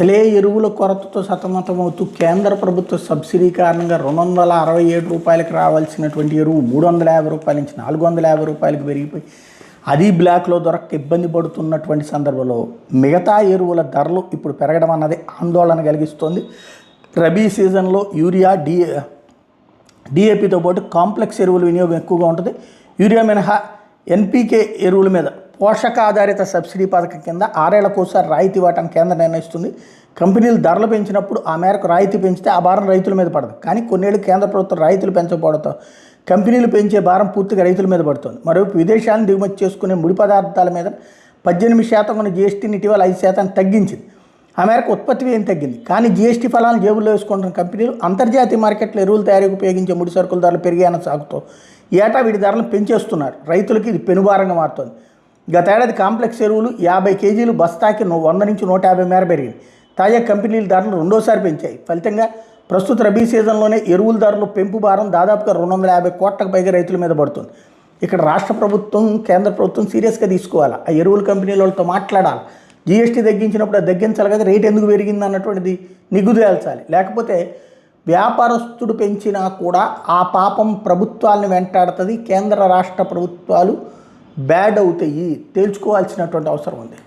అసలే ఎరువుల కొరతతో సతమతమవుతూ కేంద్ర ప్రభుత్వ సబ్సిడీ కారణంగా రూ. 267 రావాల్సినటువంటి ఎరువు రూ. 350 నుంచి రూ. 450 పెరిగిపోయి అది బ్లాక్లో దొరక్క ఇబ్బంది పడుతున్నటువంటి సందర్భంలో మిగతా ఎరువుల ధరలు ఇప్పుడు పెరగడం అన్నది ఆందోళన కలిగిస్తోంది. రబీ సీజన్లో యూరియా డిఏపితో పాటు కాంప్లెక్స్ ఎరువుల వినియోగం ఎక్కువగా ఉంటుంది. యూరియా మినహా ఎన్పీకే ఎరువుల మీద పోషకాధారిత సబ్సిడీ పథకం కింద 6 ఏళ్లకోసారి రాయితీ ఇవ్వటానికి కేంద్రం నిర్ణయిస్తుంది. కంపెనీలు ధరలు పెంచినప్పుడు ఆ మేరకు రాయితీ పెంచితే ఆ భారం రైతుల మీద పడదు. కానీ కొన్నేళ్ళు కేంద్ర ప్రభుత్వం రాయితీలు పెంచకపోవడంతో కంపెనీలు పెంచే భారం పూర్తిగా రైతుల మీద పడుతుంది. మరోవైపు విదేశాలను దిగుమతి చేసుకునే ముడి పదార్థాల మీద 18% ఉన్న జీఎస్టీని ఇటీవల 5% తగ్గించింది. ఆ మేరకు ఉత్పత్తి వ్యయం తగ్గింది. కానీ జీఎస్టీ ఫలాలను జేబుల్లో వేసుకుంటున్న కంపెనీలు అంతర్జాతీయ మార్కెట్లో ఎరువుల తయారీకి ఉపయోగించే ముడి సరుకుల ధరలు పెరిగాయన్న సాగుతో ఏటా వీటి ధరలను పెంచేస్తున్నారు. రైతులకి ఇది పెనుభారంగా మారుతోంది. గతేడాది కాంప్లెక్స్ ఎరువులు 50 కేజీలు బస్తాకి 100 నుంచి 150 మేర పెరిగింది. తాజా కంపెనీల ధరలు రెండోసారి పెంచాయి. ఫలితంగా ప్రస్తుత రబీ సీజన్లోనే ఎరువుల ధరలు పెంపు భారం దాదాపుగా 250 కోట్లకు పైగా రైతుల మీద పడుతుంది. ఇక్కడ రాష్ట్ర ప్రభుత్వం కేంద్ర ప్రభుత్వం సీరియస్గా తీసుకోవాలి. ఆ ఎరువుల కంపెనీల వాళ్ళతో మాట్లాడాలి. జీఎస్టీ తగ్గించినప్పుడు అది తగ్గించాలి కదా, రేట్ ఎందుకు పెరిగింది అన్నటువంటిది నిగ్గు తేల్చాలి. లేకపోతే వ్యాపారస్తుడు పెంచినా కూడా ఆ పాపం ప్రభుత్వాలను వెంటాడుతుంది. కేంద్ర రాష్ట్ర ప్రభుత్వాలు బ్యాడ్ అవుతాయి. తేల్చుకోవాల్సినటువంటి అవసరం ఉంది.